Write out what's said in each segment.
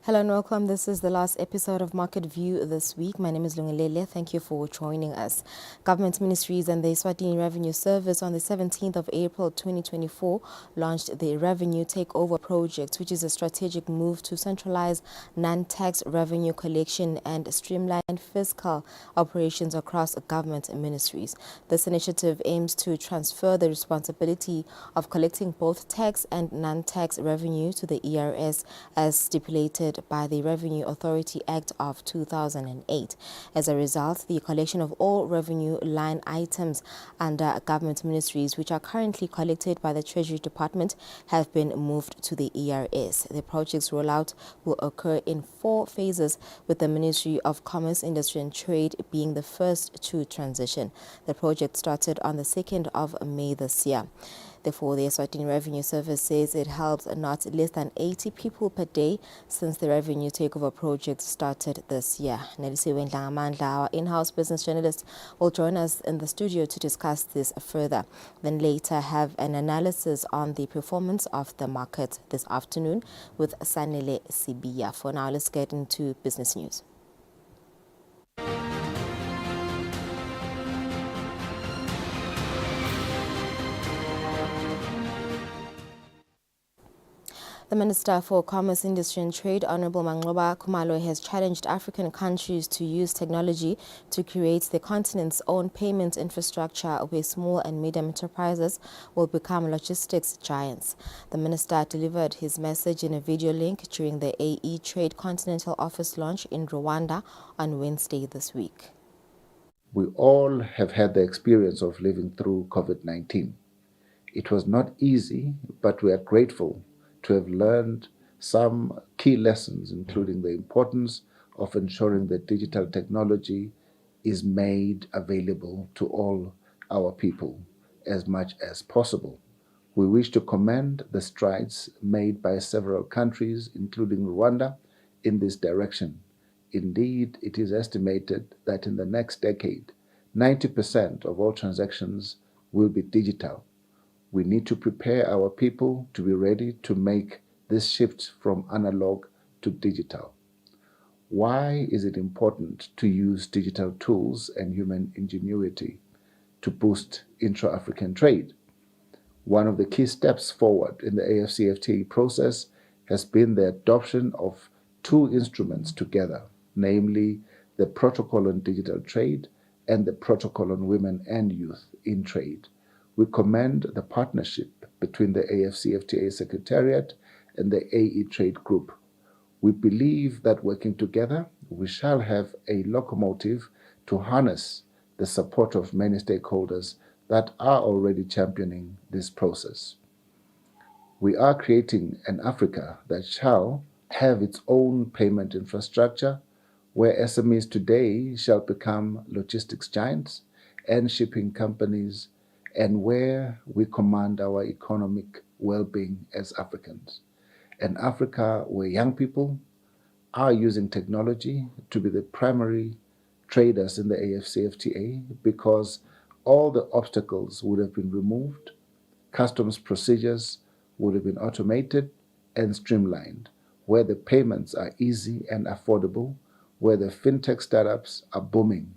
Hello and welcome. This is the last episode of Market View this week. My name is Lungelele. Thank you for joining us. Government ministries and the Eswatini Revenue Service on the 17th of April 2024 launched the Revenue Takeover Project, which is a strategic move to centralize non-tax revenue collection and streamline fiscal operations across government ministries. This initiative aims to transfer the responsibility of collecting both tax and non-tax revenue to the ERS as stipulated by the Revenue Authority Act of 2008. As a result, the collection of all revenue line items under government ministries which are currently collected by the Treasury Department have been moved to the ERS. The project's rollout will occur in 4 phases, with the Ministry of Commerce, Industry and Trade being the first to transition. The project started on the 2nd of May this year. Therefore, the Eswatini Revenue Service says it helps not less than 80 people per day since the Revenue Takeover Project started this year. Nelisiwe Ndlangamandla, our in-house business journalist, will join us in the studio to discuss this further. Then later have an analysis on the performance of the market this afternoon with Sanele Sibiya. For now, let's get into business news. The Minister for Commerce, Industry and Trade, Honorable Mangoba Khumalo, has challenged African countries to use technology to create the continent's own payment infrastructure where small and medium enterprises will become logistics giants. The Minister delivered his message in a video link during the AE Trade Continental Office launch in Rwanda on Wednesday this week. We all have had the experience of living through COVID-19. It was not easy, but we are grateful to have learned some key lessons, including the importance of ensuring that digital technology is made available to all our people as much as possible. We wish to commend the strides made by several countries, including Rwanda, in this direction. Indeed, it is estimated that in the next decade, 90% of all transactions will be digital. We need to prepare our people to be ready to make this shift from analog to digital. Why is it important to use digital tools and human ingenuity to boost intra-African trade? One of the key steps forward in the AfCFTA process has been the adoption of 2 instruments together, namely the Protocol on Digital Trade and the Protocol on Women and Youth in Trade. We commend the partnership between the AfCFTA Secretariat and the AE Trade Group. We believe that working together, we shall have a locomotive to harness the support of many stakeholders that are already championing this process. We are creating an Africa that shall have its own payment infrastructure, where SMEs today shall become logistics giants and shipping companies, and where we command our economic well-being as Africans. An Africa where young people are using technology to be the primary traders in the AfCFTA, because all the obstacles would have been removed, customs procedures would have been automated and streamlined, where the payments are easy and affordable, where the fintech startups are booming,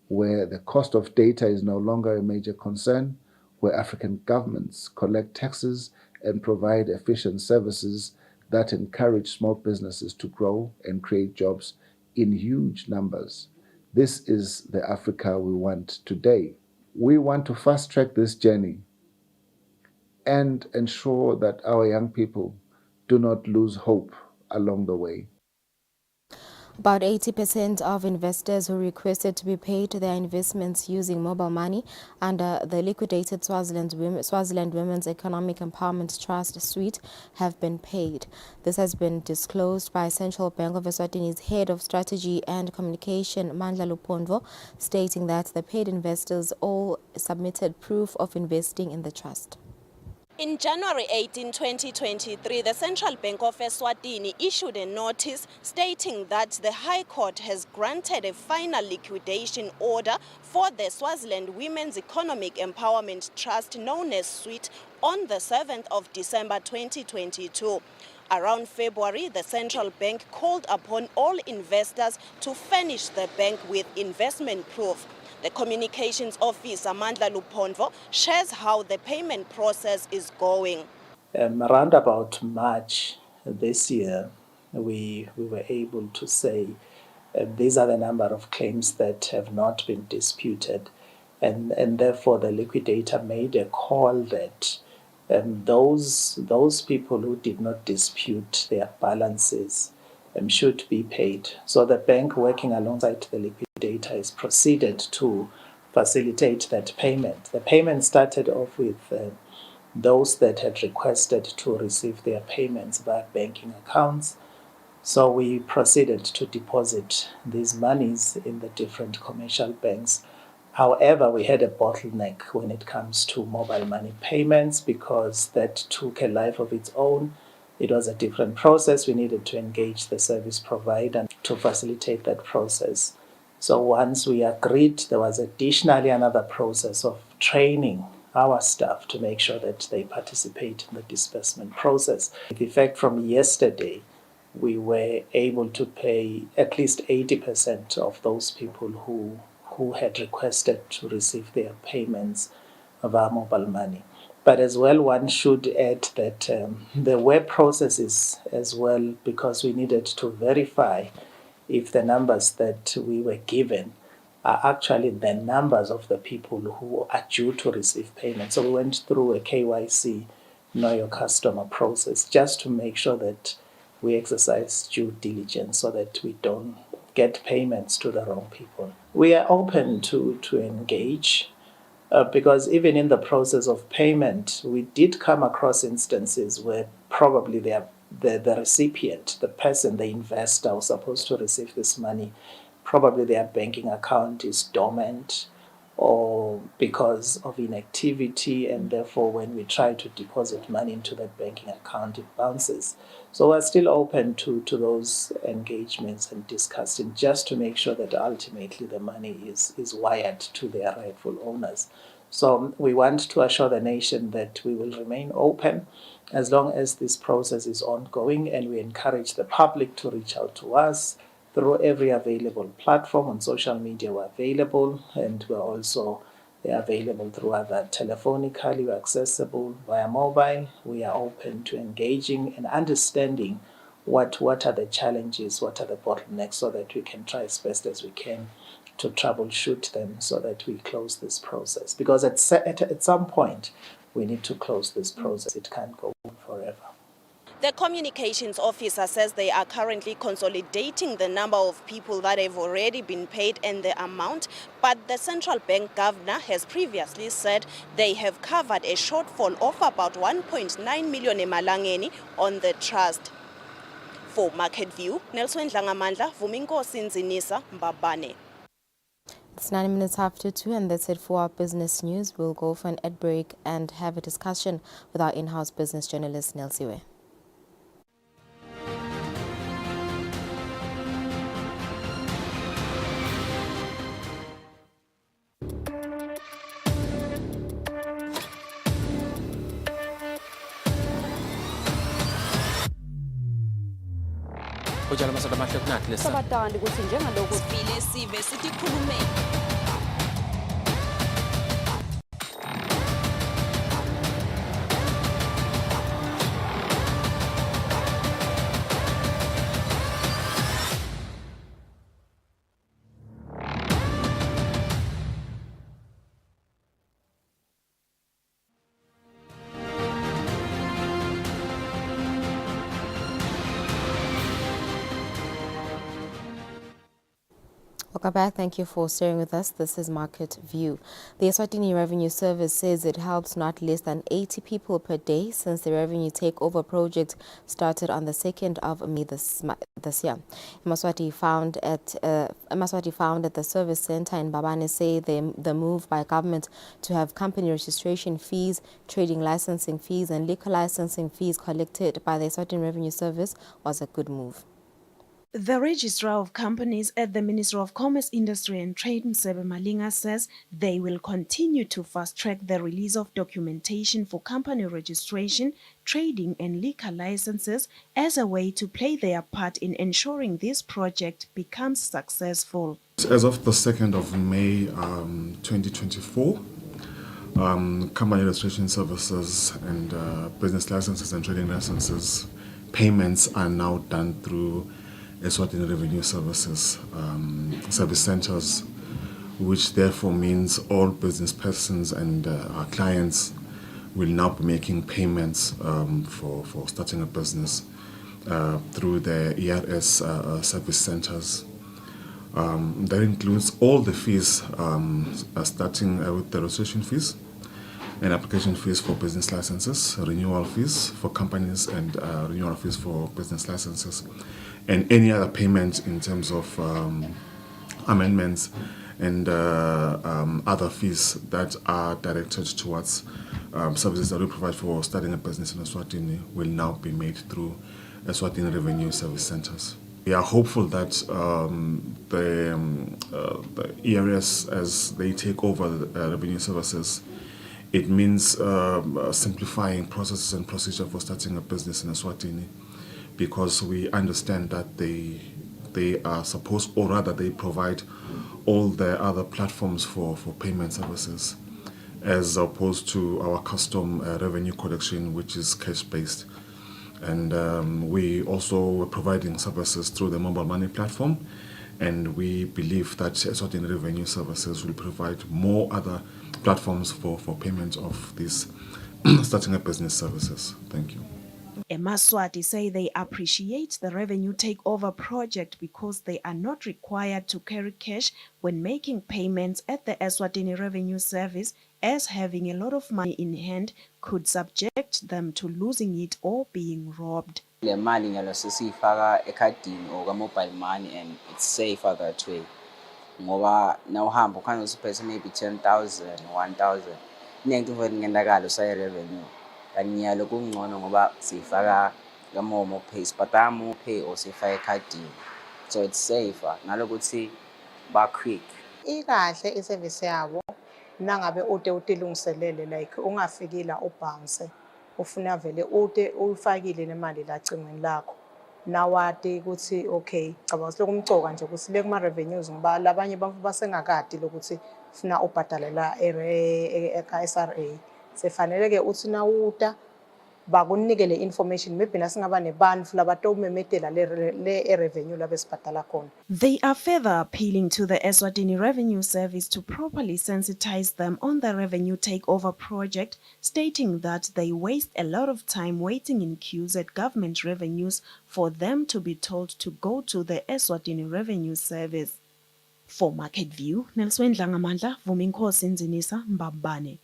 where the cost of data is no longer a major concern, where African governments collect taxes and provide efficient services that encourage small businesses to grow and create jobs in huge numbers. This is the Africa we want today. We want to fast-track this journey and ensure that our young people do not lose hope along the way. About 80% of investors who requested to be paid their investments using mobile money under the liquidated Swaziland Women's Economic Empowerment Trust suite have been paid. This has been disclosed by Central Bank of Eswatini's Head of Strategy and Communication, Mandla Luponvo, stating that the paid investors all submitted proof of investing in the trust. In January 18, 2023, the Central Bank of Eswatini issued a notice stating that the High Court has granted a final liquidation order for the Swaziland Women's Economic Empowerment Trust, known as SWEET, on the 7th of December 2022. Around February, the central bank called upon all investors to furnish the bank with investment proof. The communications officer, Mandla Luponvo, shares how the payment process is going. Around about March this year, we were able to say these are the number of claims that have not been disputed, and therefore the liquidator made a call that those people who did not dispute their balances should be paid. So the bank, working alongside the liquidator, has proceeded to facilitate that payment. The payment started off with those that had requested to receive their payments via banking accounts. So we proceeded to deposit these monies in the different commercial banks. However, we had a bottleneck when it comes to mobile money payments because that took a life of its own. It was a different process. We needed to engage the service provider to facilitate that process. So once we agreed, there was additionally another process of training our staff to make sure that they participate in the disbursement process. With effect from yesterday, we were able to pay at least 80% of those people who had requested to receive their payments via mobile money. But as well, one should add that there were processes as well because we needed to verify if the numbers that we were given are actually the numbers of the people who are due to receive payment. So we went through a KYC, know your customer process, just to make sure that we exercise due diligence so that we don't get payments to the wrong people. We are open to engage because even in the process of payment, we did come across instances where probably the recipient, the person, the investor who's supposed to receive this money, probably their banking account is dormant or because of inactivity, and therefore when we try to deposit money into that banking account, it bounces. So we're still open to those engagements and discussing just to make sure that ultimately the money is wired to their rightful owners. So we want to assure the nation that we will remain open as long as this process is ongoing, and we encourage the public to reach out to us through every available platform. On social media, we're available, and we're also available through other telephonically, we're accessible via mobile. We are open to engaging and understanding what are the challenges, what are the bottlenecks, so that we can try as best as we can to troubleshoot them so that we close this process. Because at some point, we need to close this process. It can't go on forever. The communications officer says they are currently consolidating the number of people that have already been paid and the amount, but the central bank governor has previously said they have covered a shortfall of about 1.9 million emalangeni on the trust. For Market View, Nelson Dlangamandla, Vuminkosi Nzinisa, Mbabane. It's 9 minutes after 2, and that's it for our business news. We'll go for an ad break and have a discussion with our in-house business journalist, Nelsiwe. Sabatandi ukuthi njengaloku sivile sive sithi khulumeni. Welcome back. Thank you for staying with us. This is Market View. The Eswatini Revenue Service says it helps not less than 80 people per day since the revenue takeover project started on the 2nd of May this year. Eswatini found at the service center in Babane say the move by government to have company registration fees, trading licensing fees and liquor licensing fees collected by the Eswatini Revenue Service was a good move. The Registrar of Companies at the Ministry of Commerce, Industry and Trade, Msebe Malinga, says they will continue to fast-track the release of documentation for company registration, trading and liquor licenses as a way to play their part in ensuring this project becomes successful. As of the 2nd of May 2024, company registration services and business licenses and trading licenses payments are now done through Eswatini Revenue Services service centers, which therefore means all business persons and our clients will now be making payments for starting a business through the ERS service centers. That includes all the fees, starting with the registration fees and application fees for business licenses, renewal fees for companies and renewal fees for business licenses, and any other payment in terms of amendments and other fees that are directed towards services that we provide for starting a business in Eswatini will now be made through Eswatini Revenue Service Centers. We are hopeful that the ERS, as they take over the revenue services, it means simplifying processes and procedure for starting a business in Eswatini, because we understand that they are supposed, or rather they provide all the other platforms for payment services, as opposed to our custom revenue collection, which is cash-based. And we also are providing services through the mobile money platform, and we believe that Eswatini Revenue Services will provide more other platforms for payment of these starting up business services. Thank you. Emaswati say they appreciate the revenue takeover project because they are not required to carry cash when making payments at the Eswatini Revenue Service, as having a lot of money in hand could subject them to losing it or being robbed. Le mali ngalo sisifaka ekhadini or mobile money, and it's safer that way. Ngoba nawuhamba ukhanya usiphethe maybe 10,000, 1,000. Iningi into ngendakalo saye revenue. Kanyalo kungcono ngoba sifaka kamomo pay, sipatamo pay or sifaka ekhadini. So it's safer nalokuthi ba quick. Ikahle iservice yabo nangabe ude utilungiselele, like ungafikila ubhanse ufuna vele ude uyifakile nemali la cingweni lakho nawati ukuthi okay cabanga ukuthi lokumcoka nje ukuthi le kuma revenues ngoba labanye abantu basengakadi lokuthi ufuna ubhadalela SRA sefanele ke uthi nawuta bakunike le information, maybe nasingaba nebantu labatomemedela le revenue labesibhadala khona. They are further appealing to the Eswatini Revenue Service to properly sensitize them on the revenue takeover project, stating that they waste a lot of time waiting in queues at government revenues for them to be told to go to the Eswatini Revenue Service. For Market View, Nelson Dlangamandla, Vuminkosi Nzinisa, Mbabane.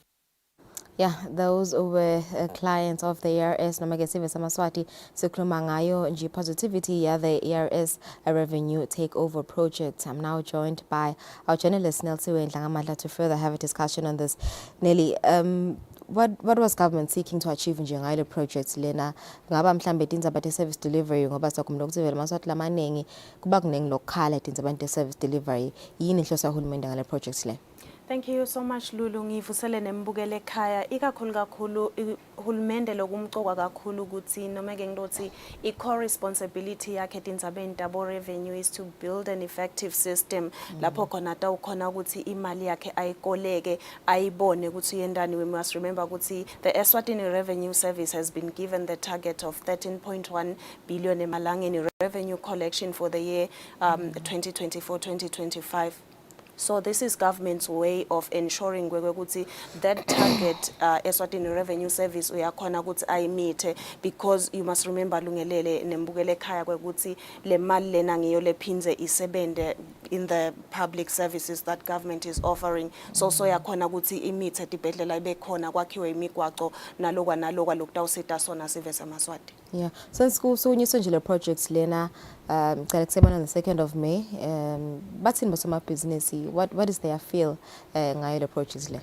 Yeah, those were clients of the ERS noma ke sive samaswati sikhuluma ngayo nje positivity ya the ERS revenue takeover project. I'm now joined by our journalist Nelson Dlangamandla to further have a discussion on this. Nelly, what was government seeking to achieve nje ngale projects lena? Ngaba mhlambe tindzaba te service delivery ngoba sakumlo kutsivela maswati lamaningi kuba kuningi lokhala tindzaba te service delivery. Yini inhloso yahulumende ngale projects le? Thank you so much Lulu. Ngivusele nembukele ekhaya ikakhulu kakhulu uhulumende lokumcoka kakhulu ukuthi noma ke ngizothi i-core responsibility yakhe tindzabeni tabo revenue is to build an effective system lapho khona tawukhona ukuthi imali yakhe ayikoleke ayibone ukuthi yendani. We must remember ukuthi the Eswatini Revenue Service has been given the target of 13.1 billion emalangeni revenue collection for the year 2024-2025. So this is government's way of ensuring that target Eswatini Revenue Service uyakhona ukuthi ayimite, because you must remember lungelele nembukele ekhaya kwekuthi le mali lena ngiyo lephinze isebende in the public services that government is offering. So yakhona ukuthi imithe tibhedlela ibe khona kwakhiwe imigwaco nalokwa lokutawusita sona sive samaswati. Yeah, since kusunyiswe nje le projects lena ngicela kusebona on the 2nd of May, bathini bosomabhizinisi, what is their feel ngayo le projects le?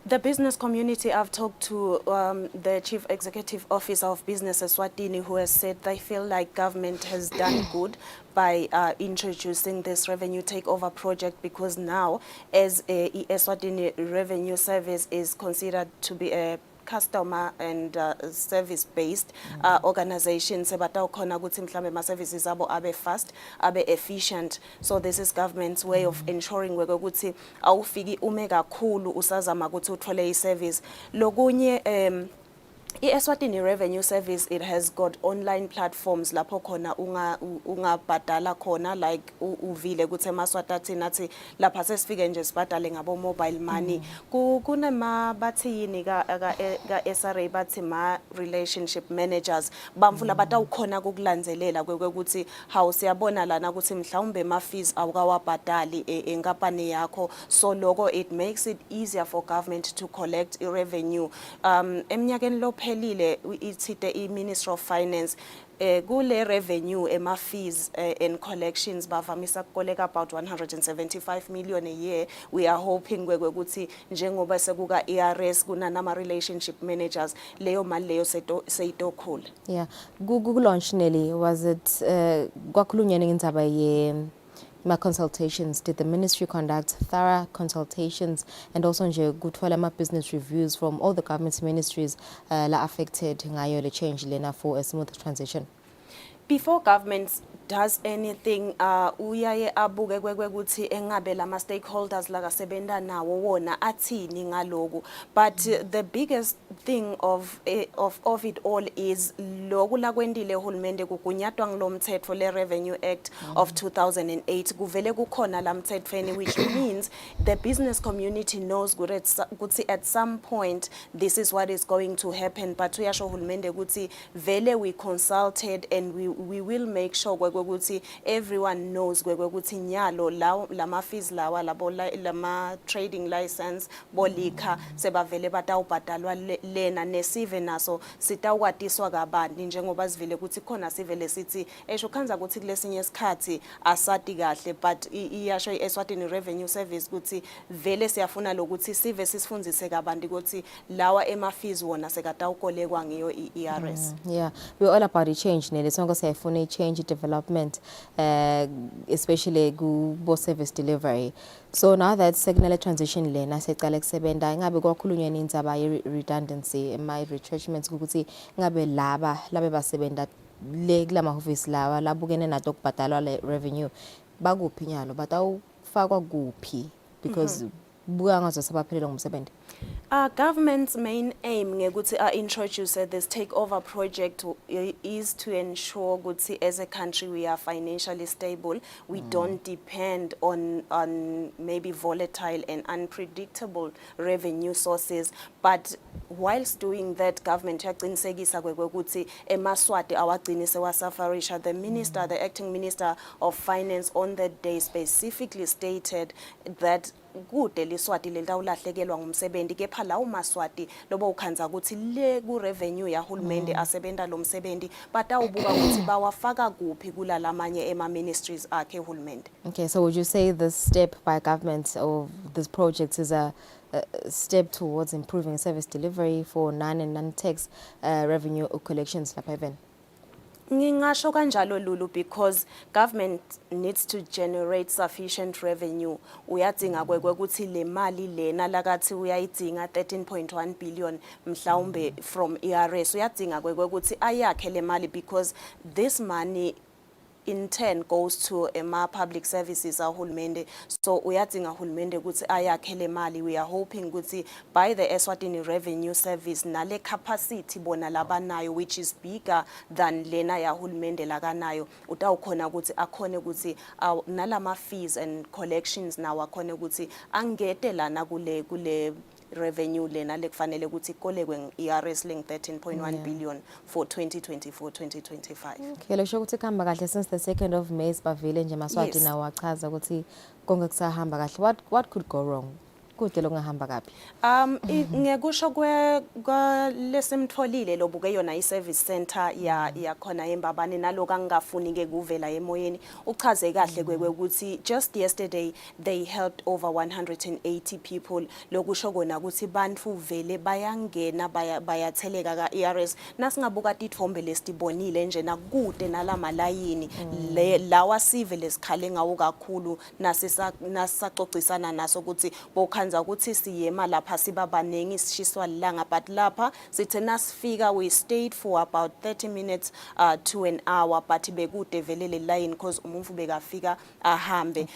The business community, I've talked to the Chief Executive Officer of Business Eswatini, who has said they feel like government has done good by introducing this revenue takeover project, because now, as a Eswatini Revenue Service is considered to be a customer and service-based organization, sebatawukhona ukuthi mhlambe ama-services abo abe fast, abe efficient. So this is government's way of ensuring ukuthi awufiki ume kakhulu usazama ukuthi uthole i-service. Lokunye i-Eswatini Revenue Service, it has got online platforms lapho khona ungabhadala khona, like uvile ukuthi eMaswati nathi lapha sesifike nje sibhadale ngabo mobile money. Kunema bathi yini ka SRA bathi ma relationship managers bamvula batawukhona ukukulandzelela ukuthi how siyabona lana ukuthi mhlawumbe ma fees awukawabhadali enkampani yakho, so logo it makes it easier for government to collect revenue. Eminyakeni lo phelile ithite i-Ministry of Finance kule revenue ema fees and collections bavamisa kukoleka about 175 million a year. We are hoping ukuthi njengoba sekuka ERS kunanama relationship managers leyo mali leyo seyitokhula. Yeah, Google launch Nelly, was it kwakhulunywa ngendaba consultations? Did the ministry conduct thorough consultations and also nje kuthola business reviews from all the government ministries la affected ngayo le change lena for a smooth transition? Before government does anything, uyaye abuke ukuthi engabe lama stakeholders la kasebenta nawo wona athini ngaloku. But the biggest thing of it all is loku la kwendile uhulumende kugunyatwa ngilomthetho le Revenue Act of 2008 kuvele kukhona la mthethweni, which means the business community knows ukuthi at some point this is what is going to happen. But uyasho uhulumende ukuthi vele we consulted and we will make sure ukuthi everyone knows ukuthi nyalo lama fees lawa lama trading license bolika sebavele batawubhadalwa lena nesive naso sitawukatiswa kabani, njengoba sivile ukuthi khona sivele sithi esho khanza ukuthi kulesinye isikhathi asati kahle, but iyasho iEswatini Revenue Service ukuthi vele siyafuna lokuthi sive sisifundzise kabanti ukuthi lawa ema fees wona sekatawukolekwa ngiyo iERS. Yeah, we're all about the change nele sonke siyafuna change development, especially ku service delivery. So now that signal transition lena secala kusebenza ngabe kwakhulunywa indaba ye redundancy, my retrenchments ukuthi ngabe laba basebenza le kulama office lawa labukene nato kubhadalwa le revenue bakuphi nyalo batawufakwa kuphi, because buka ngazo sabaphelele ngumsebenzi. Government's main aim ngekuthi introduce this takeover project is to ensure ukuthi as a country we are financially stable. We don't depend on maybe volatile and unpredictable revenue sources. But whilst doing that, government yaqinisekisa ukuthi eMaswati awagcini sewasafarisha. The acting minister of finance on that day specifically stated that kude liswati lelawulahlekelwa ngumsebenzi, kepha lawo maswati lobo ukhanza ukuthi le ku revenue yahulumende asebenta lo msebenzi batawubuka ukuthi bawafaka kuphi kula lamanye ema ministries akhe uhulumende. Okay, so would you say this step by government of this project is a step towards improving service delivery for non and non-tax revenue collections lapha even? Ngingasho kanjalo Lulu, because government needs to generate sufficient revenue. Uyadinga ukuthi le mali lena lakathi uyayidinga 13.1 billion mhlawumbe from ERS, uyadinga ukuthi ayakhe le mali, because this money in turn goes to public services ahulumende. So uyadinga hulumende ukuthi ayakhe le mali. We are hoping ukuthi by the Eswatini Revenue Service nale capacity bona labanayo, which is bigger than lena ya hulumende lakanayo, utawukhona ukuthi akhone ukuthi nalama fees and collections nawo akhone ukuthi angete lana kule revenue lena lekufanele ukuthi kolekwe nge-ERS leng 13.1 billion for 2024-2025. Okay, lo ukuthi kuhamba kahle since the 2nd of May sibavile nje Maswati nawo achaza ukuthi konke kusahamba kahle. What could go wrong? kude lokungahamba kabi. Ngekusho lesimtfolile lobuke yona i-service center yakhona eMbabane naloku angingafuni ke kuvela emoyeni uchaze kahle ukuthi just yesterday they helped over 180 people lokusho kona ukuthi bantu vele bayangena bayatheleka ka-ERS nasingabuka tithombe lesitibonile nje nakude nalamalayini lawa sive lesikhale ngawo kakhulu nasisaxoxisana naso ukuthi bokhanza ukuthi siyema lapha sibabaningi sishiswa lilanga but lapha sithe nasifika we stayed for about 30 minutes to an hour but bekude vele le line because umuntu bekafika ahambe.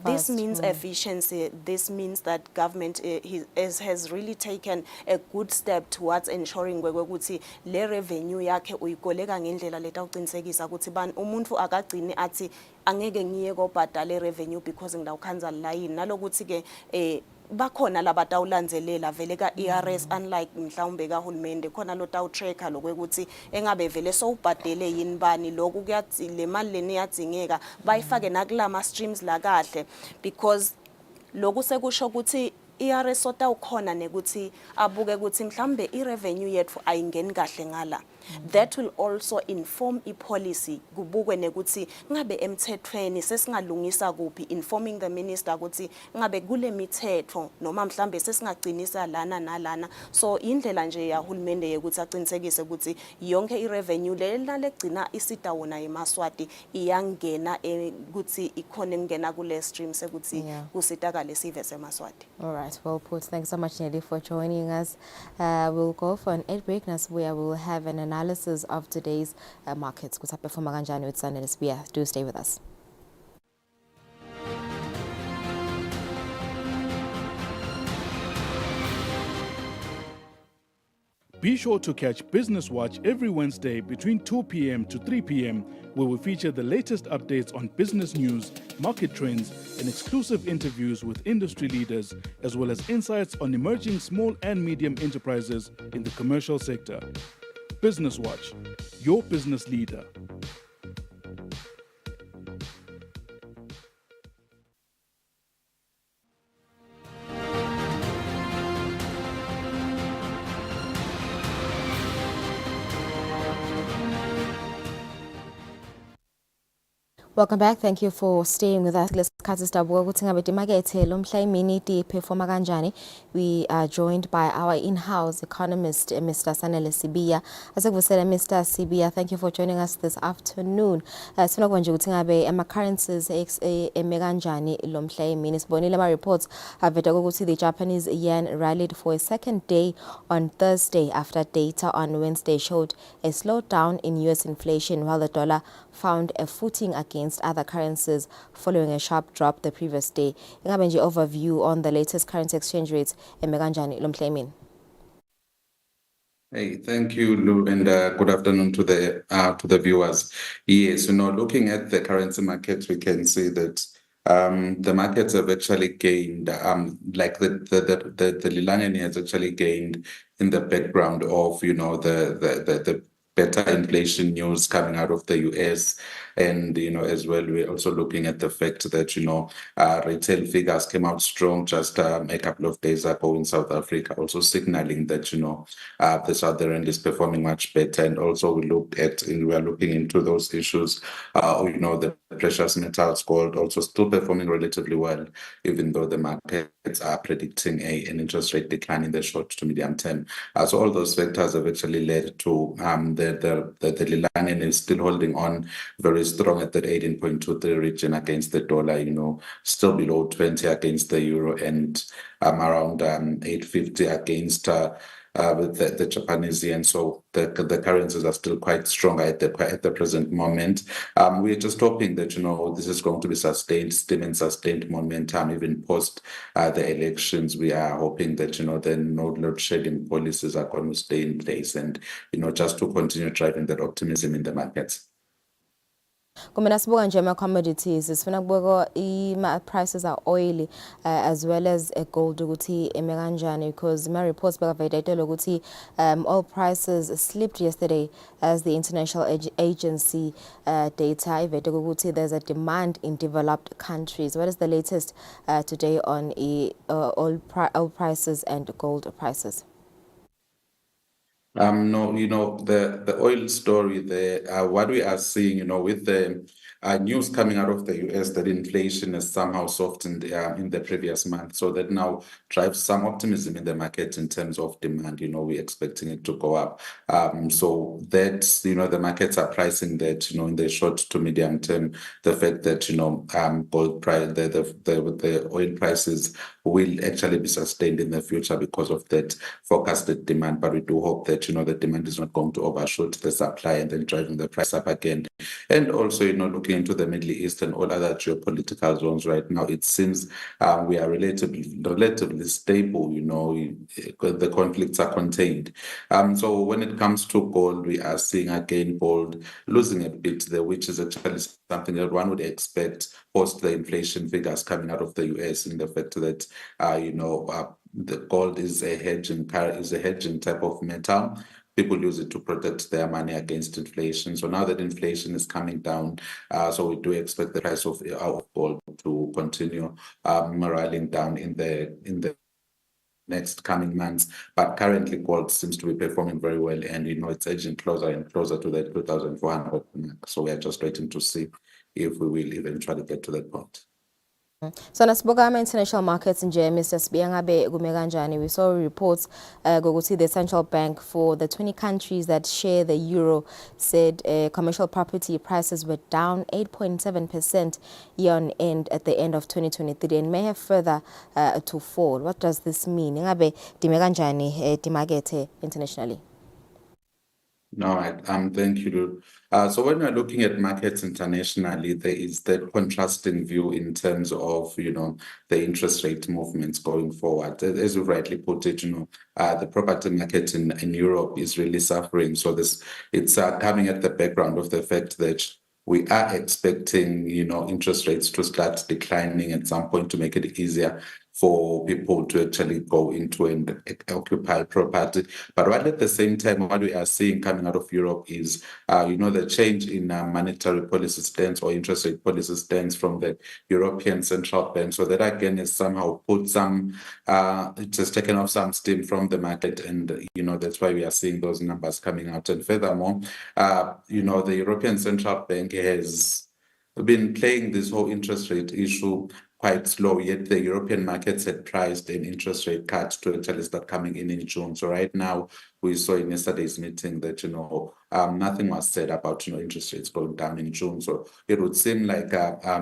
This means efficiency. This means that government has really taken a good step towards ensuring ukuthi le revenue yakhe uyikoleka ngendlela leta uqinisekisa ukuthi umuntu akagcini athi angeke ngiye kobhadala revenue because ngidawukhanza line nalokuthi ke bakhona labatawulandzelela vele ka-ERS unlike mhlawumbe kahulumende khona lo tawu-tracker lokwekuthi engabe vele sowubhadele yini bani lokhu le mali leni iyadzingeka bayifake nakulama streams la kahle because lokhu sekusho ukuthi ERS sotawukhona nekuthi abuke ukuthi mhlawumbe i-revenue yethu ayingeni kahle ngala. That will also inform i-policy kubukwe nekuthi ngabe emthethweni sesingalungisa kuphi informing the minister ukuthi ngabe kule mithetho noma mhlambe sesingagcinisa lana nalana so indlela nje yahulumende ukuthi aqinisekise ukuthi yonke i-revenue lena legcina isida wona eMaswati iyangena ukuthi ikhona ngena kule stream sekuthi kusitakale sive seMaswati. All right, well put. Thanks so much, Nelly, for joining us. We'll go for an ad break now where we'll have an analysis of today's markets. With Sanel Sibiya. Do stay with us. Be sure to catch Business Watch every Wednesday between 2 p.m. to 3 p.m., where we feature the latest updates on business news, market trends, and exclusive interviews with industry leaders, as well as insights on emerging small and medium enterprises in the commercial sector. Business Watch, your business leader. Welcome back. Thank you for staying with us. We are joined by our in-house economist, Mr. Sanele Sibiya. Mr. Sibiya, thank you for joining us this afternoon. Currencies reports the Japanese yen rallied for a second day on Thursday after data on Wednesday showed a slowdown in US inflation, while the dollar found a footing against other currencies following a sharp drop the previous day. Overview on the latest currency exchange rates. Hey, thank you, Lou, and good afternoon to the viewers. Yes, looking at the currency markets, we can see that the markets have actually gained, like the Lilangeni has actually gained in the background of the better inflation news coming out of the US. And, as well, we're also looking at the fact that, retail figures came out strong just a couple of days ago in South Africa, also signaling that, the Southern Rand is performing much better. And also we are looking into those issues, the precious metals, gold, also still performing relatively well, even though the markets are predicting an interest rate decline in the short to medium term. So all those factors have actually led to the Lilangeni is still holding on very strong at that 18.23 region against the dollar, still below 20 against the euro, and around 850 against the Japanese yen. So the currencies are still quite strong at the present moment. We're just hoping that this is going to be sustained, still in sustained momentum even post the elections. We are hoping that the no load shedding policies are going to stay in place, and just to continue driving that optimism in the markets. Kumina sibuka nje ama-commodities sifuna kubuka prices are oily as well as gold ukuthi eme kanjani because ma-reports bekavalidatela ukuthi oil prices slipped yesterday as the international agency data ivete ukuthi there's a demand in developed countries. What is the latest today on oil prices and gold prices? No, the oil story there, what we are seeing, with the news coming out of the US that inflation has somehow softened in the previous month. So that now drives some optimism in the market in terms of demand. We're expecting it to go up. So that, the markets are pricing that, in the short to medium term, the fact that, gold price, the oil prices will actually be sustained in the future because of that forecasted demand. But we do hope that, the demand is not going to overshoot the supply and then driving the price up again. And also, looking into the Middle East and all other geopolitical zones right now, it seems we are relatively stable, the conflicts are contained. So when it comes to gold, we are seeing again gold losing a bit there, which is actually something that one would expect post the inflation figures coming out of the US, in the fact that the gold is a hedging type of metal. People use it to protect their money against inflation. So now that inflation is coming down, so we do expect the price of gold to continue rallying down in the next coming months. But currently gold seems to be performing very well, and it's edging closer and closer to that 2,400 mark. So we are just waiting to see if we will eventually get to that point. So nasibuka ama-international markets nje Mr. Sibiya ngabe kume kanjani. We saw reports gokuthi the central bank for the 20 countries that share the euro said commercial property prices were down 8.7% year on end at the end of 2023 and may have further to fall. What does this mean? Ngabe time kanjani timakethe internationally? No, thank you, Lou. So when we're looking at markets internationally, there is that contrasting view in terms of, the interest rate movements going forward. As you rightly put it, the property market in Europe is really suffering. So it's coming at the background of the fact that we are expecting, interest rates to start declining at some point to make it easier for people to actually go into and occupy property. But while at the same time, what we are seeing coming out of Europe is, the change in monetary policy stance or interest rate policy stance from the European Central Bank. So that again has somehow put it has taken off some steam from the market, and that's why we are seeing those numbers coming out. And furthermore, the European Central Bank has been playing this whole interest rate issue quite slow, yet the European markets had priced an interest rate cut to actually start coming in June. So right now, we saw in yesterday's meeting that, nothing was said about, interest rates going down in June. So it would seem like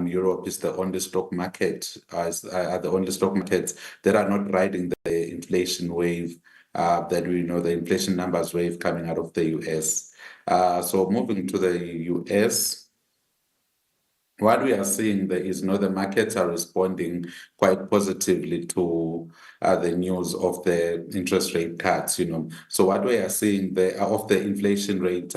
Europe is the only stock market, the only stock markets that are not riding the inflation wave, that we know the inflation numbers wave coming out of the US. So moving to the US, what we are seeing there is, the markets are responding quite positively to the news of the interest rate cuts, So what we are seeing there of the inflation rate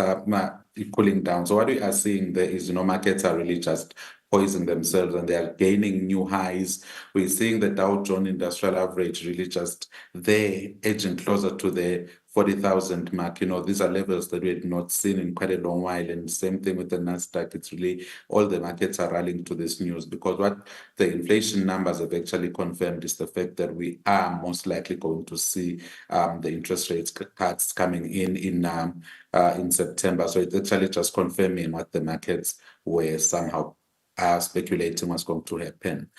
cooling down. So what we are seeing there is, markets are really just poising themselves and they are gaining new highs. We're seeing the Dow Jones Industrial Average really just there edging closer to the 40,000 mark. These are levels that we had not seen in quite a long while. And same thing with the Nasdaq. It's really all the markets are rallying to this news, because what the inflation numbers have actually confirmed is the fact that we are most likely going to see the interest rates cuts coming in September. So it's actually just confirming what the markets were somehow speculating was going to happen.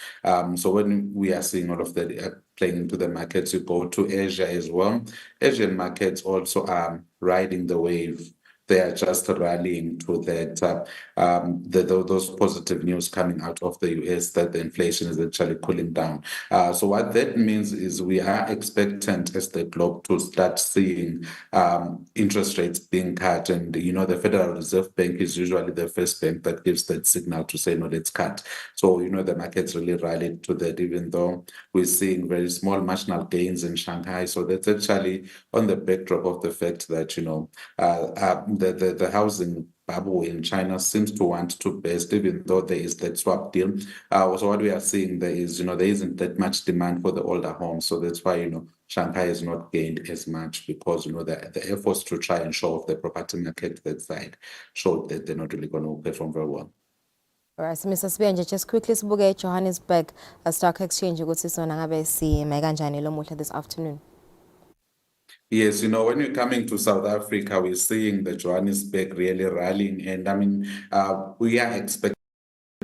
So when we are seeing all of that playing into the markets, you go to Asia as well. Asian markets also are riding the wave. They are just rallying to that those positive news coming out of the US that the inflation is actually cooling down. So what that means is we are expectant as the globe to start seeing interest rates being cut, and the Federal Reserve Bank is usually the first bank that gives that signal to say no, let's cut. So the markets really rallied to that, even though we're seeing very small marginal gains in Shanghai. So that's actually on the backdrop of the fact that the housing bubble in China seems to want to burst, even though there is that swap deal. So what we are seeing there is, there isn't that much demand for the older homes. So that's why, Shanghai has not gained as much because, the efforts to try and show off the property market that side showed that they're not really going to perform very well. All right, so Mr. Sibenge, just quickly sibuke Johannesburg Stock Exchange ukuthi sona ngabe sime kanjani lomuhla this afternoon. Yes, when you're coming to South Africa, we're seeing the Johannesburg really rallying, and I mean, we are expecting.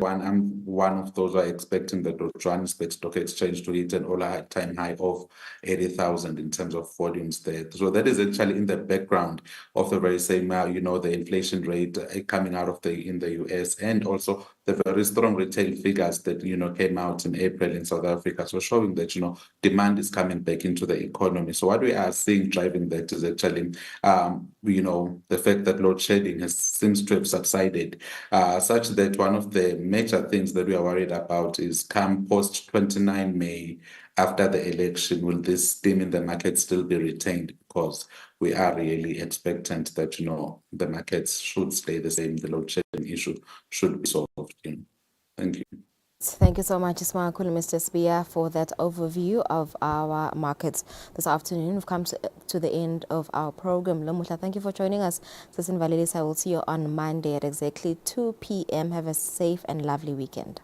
I'm one of those who are expecting the Johannesburg Stock Exchange to hit an all-time high of 80,000 in terms of volumes there. So that is actually in the background of the very same, the inflation rate coming out of in the US, and also the very strong retail figures that, came out in April in South Africa. So showing that, demand is coming back into the economy. So what we are seeing driving that is actually, the fact that load shedding seems to have subsided, such that one of the major things that we are worried about is come post 29 May, after the election, will this steam in the market still be retained? Because we are really expectant that, the markets should stay the same. The load shedding issue should be solved. Thank you. Thank you so much, Ismail Mr. Spear, for that overview of our markets this afternoon. We've come to the end of our program. Lomuhla, thank you for joining us. Sasin Valilis, I will see you on Monday at exactly 2 p.m. Have a safe and lovely weekend.